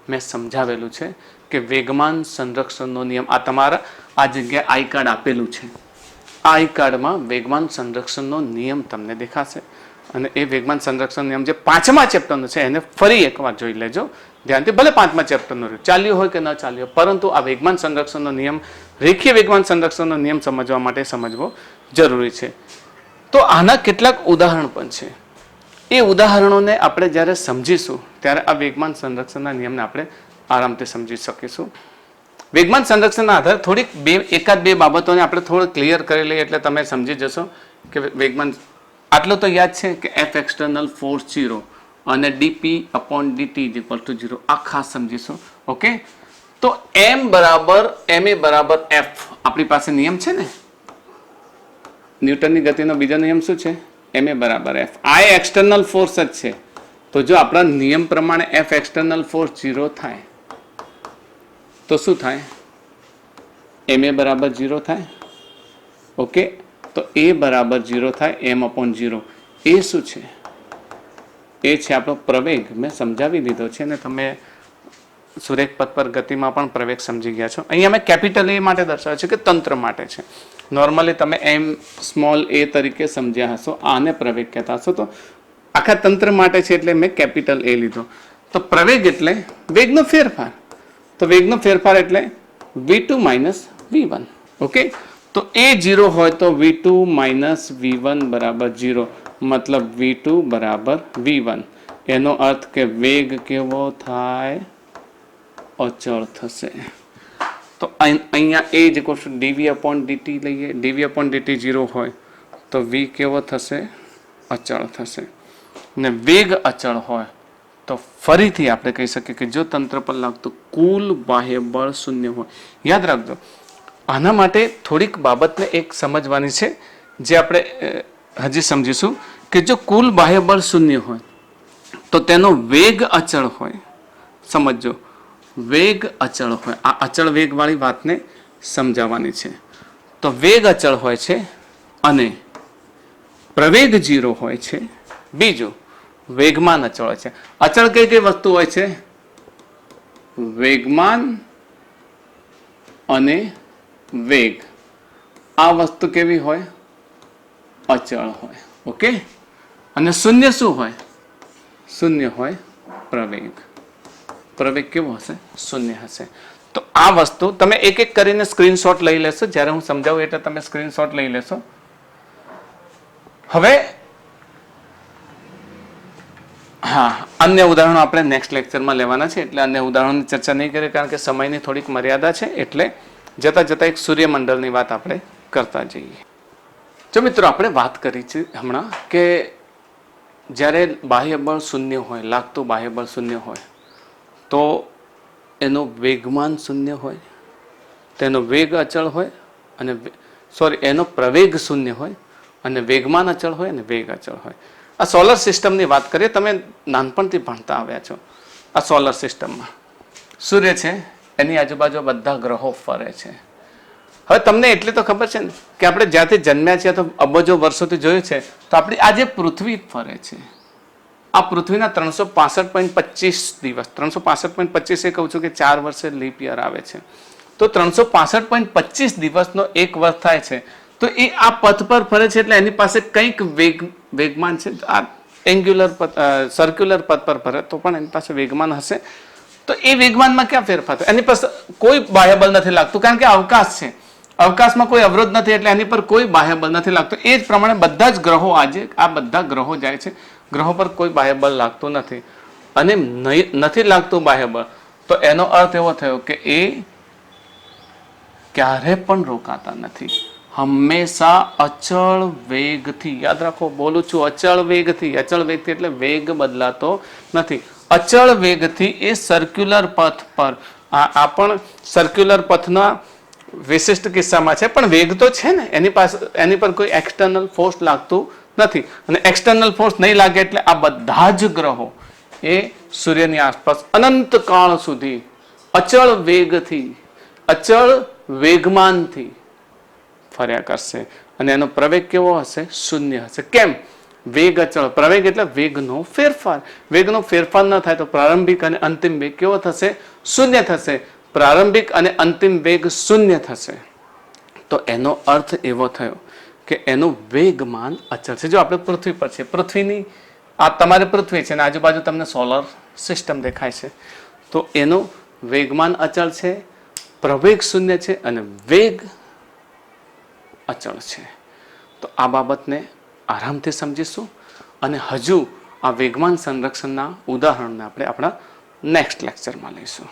મેં સમજાવેલું છે કે વેગમાન સંરક્ષણનો નિયમ, આ તમારા આ જગ્યાએ આઈ કાર્ડ આપેલું છે. આ આઈ કાર્ડમાં વેગમાન સંરક્ષણનો નિયમ તમને દેખાશે. અને એ વેગમાન સંરક્ષણ નિયમ જે 5મા ચેપ્ટરનો છે એને ફરી એકવાર જોઈ લેજો ધ્યાનથી. ભલે 5મા ચેપ્ટરનો ચાલ્યો હોય કે ન ચાલ્યો, પરંતુ આ વેગમાન સંરક્ષણનો નિયમ, રેખીય વેગમાન સંરક્ષણનો નિયમ સમજવા માટે સમજવો જરૂરી છે. તો આના કેટલાક ઉદાહરણ પણ છે. એ ઉદાહરણોને આપણે જ્યારે સમજીશું ત્યારે આ વેગમાન સંરક્ષણના નિયમને આપણે આરામથી સમજી શકીશું. વેગમાન સંરક્ષણના આધારે થોડીક એકાદ બે બાબતોને આપણે થોડું ક્લિયર કરી લઈએ એટલે તમે સમજી જશો કે વેગમાન, આટલું તો યાદ છે કે F એક્સટર્નલ ફોર્સ 0 અને dp/dt = 0, આ ખાસ સમજીશું. ઓકે, તો ma = F આપણી પાસે નિયમ છે ને, ન્યૂટનની ગતિનો બીજો નિયમ શું છે? ma = F. આ એક્સટર્નલ ફોર્સ જ છે. તો જો આપણા નિયમ પ્રમાણે F એક્સટર્નલ ફોર્સ 0 થાય તો શું થાય? ma = 0 થાય. ઓકે, તો a = 0 થાય, m/0. એ શું છે? એ છે આપણો પ્રવેગ. મેં સમજાવી દીધો છે ને તમે સુરેખ પથ પર ગતિમાં પણ પ્રવેગ સમજી ગયા છો. અહીંયા મેં કેપિટલ A માટે દર્શાવ્યું છે કે તંત્ર માટે છે. નોર્મલી તમે m(a) તરીકે સમજ્યા હશો, આને પ્રવેગ કહેતા હશો. તો આખા તંત્ર માટે છે એટલે મેં કેપિટલ A લીધો. તો પ્રવેગ એટલે વેગનો ફેરફાર. તો વેગનો ફેરફાર એટલે v2 - v1. ઓકે, તો a 0 હોય તો v2 - v1 = 0, મતલબ v2 = v1. એનો અર્થ કે વેગ કેવો થાય? અચળ થશે. તો અહીંયા a = dv/dt લઈએ. dv/dt 0 હોય તો v કેવો થશે? અચળ થશે. ને વેગ અચળ હોય તો ફરીથી આપણે કહી શકીએ કે જો તંત્ર પર લાગતું કુલ બાહ્ય બળ 0 હોય. યાદ રાખજો, આના માટે થોડીક બાબતને એક સમજવાની છે, જે આપણે હજી સમજીશું કે જો કુલ બાહ્ય બળ શૂન્ય હોય તો તેનો વેગ અચળ હોય. સમજો, વેગ અચળ હોય. આ અચળ વેગવાળી વાતને સમજાવવાની છે. તો વેગ અચળ હોય છે અને પ્રવેગ 0 હોય છે. બીજું, વેગમાન અચળ હોય છે. અચળ કઈ કઈ વસ્તુ હોય છે? વેગમાન અને વેગ. આ વસ્તુ કેવી હોય? અચળ હોય. ઓકે. અને શૂન્ય શું હોય? શૂન્ય હોય પ્રવેગ. પ્રવેગ કેવો હશે? શૂન્ય હશે. તો આ વસ્તુ તમે એક એક કરીને સ્ક્રીનશોટ લઈ લેશો. જ્યારે હું સમજાવું એટલે તમે સ્ક્રીનશોટ લઈ લેશો. હવે હા, અન્ય ઉદાહરણો આપણે નેક્સ્ટ લેક્ચરમાં લેવાના છે, એટલે અન્ય ઉદાહરણોની ચર્ચા નહીં કરીએ, કારણ કે સમયની થોડીક મર્યાદા છે. એટલે જતા જતા એક સૂર્યમંડળની વાત આપણે કરતા જઈએ. જો મિત્રો, આપણે વાત કરી છે હમણાં કે જ્યારે બાહ્ય બળ શૂન્ય હોય, લાગતું બાહ્ય બળ શૂન્ય હોય, તો એનો વેગમાન શૂન્ય હોય, તેનો વેગ અચળ હોય, અને એનો પ્રવેગ શૂન્ય હોય, અને વેગમાન અચળ હોય, અને વેગ અચળ હોય. આ સોલર સિસ્ટમની વાત કરીએ. તમે નાનપણથી ભણતા આવ્યા છો. આ સોલર સિસ્ટમમાં સૂર્ય છે, એની આજુબાજુ બધા ગ્રહો ફરે છે. હવે તમને એટલી તો ખબર છે ને કે આપણે જ્યાંથી જન્મ્યા છીએ તો અબજો વર્ષોથી જોયું છે, તો આપણી આ જે પૃથ્વી ફરે છે, આ પૃથ્વીના 365.25 દિવસ, 365.25 એ કહું છું કે 4 વર્ષે લીપ યર આવે છે, તો 365.25 દિવસનો એક વર્ષ થાય છે. તો એ આ પથ પર ફરે છે, એટલે એની પાસે કંઈક વેગમાન છે. આ એંગ્યુલર સર્ક્યુલર પથ પર ફરે તો પણ એની પાસે વેગમાન હશે. તો એ વેગમાનમાં ક્યાં ફેરફાર થાય? એની પાસે કોઈ બાહ્ય બળ નથી લાગતું, કારણ કે અવકાશ છે. અવકાશમાં કોઈ અવરોધ નથી, એટલે એની પર કોઈ બાહ્ય બળ નથી લાગતું. એ જ પ્રમાણે બધા જ ગ્રહો, આજે આ બધા ગ્રહો જાય છે, ગ્રહો પર કોઈ બાહ્ય બળ લાગતું નથી. અને નથી લાગતું બાહ્ય બળ, તો એનો અર્થ એવો થયો કે એ ક્યારે પણ રોકાતા નથી. હંમેશા અચળ વેગથી, યાદ રાખો, બોલું છું અચળ વેગથી. અચળ વેગથી એટલે વેગ બદલાતો નથી. અચળ વેગથી એ સર્ક્યુલર પથ પર, આ પણ સર્ક્યુલર પથના વિશિષ્ટ કિસ્સામાં છે, પણ વેગ તો છે ને, એની પર કોઈ એક્સટર્નલ ફોર્સ લાગતું નથી. અને એક્સટર્નલ ફોર્સ નહીં લાગે એટલે આ બધા જ ગ્રહો એ સૂર્યની આસપાસ અનંત કાળ સુધી અચળ વેગથી, અચળ વેગમાનથી ફર્યા કરશે. અને એનો પ્રવેગ કેવો હશે? શૂન્ય હશે. કેમ? વેગ અચળ. પ્રવેગ એટલે વેગનો ફેરફાર. વેગનો ફેરફાર ન થાય તો પ્રારંભિક અને અંતિમ વેગ કેવો થશે? શૂન્ય થશે. પ્રારંભિક અને અંતિમ વેગ શૂન્ય થશે. તો એનો અર્થ એવો થયો કે એનું વેગમાન અચળ છે. જો આપણે પૃથ્વી પર છે, પૃથ્વીની આ તમારે પૃથ્વી છે, અને આજુબાજુ તમને સોલર સિસ્ટમ દેખાય છે, તો એનું વેગમાન અચળ છે, પ્રવેગ શૂન્ય છે, અને વેગ અચળ છે. તો આ બાબતને આરામથી સમજીશું, અને હજુ આ વેગમાન સંરક્ષણના ઉદાહરણને આપણે આપણા નેક્સ્ટ લેક્ચરમાં લઈશું.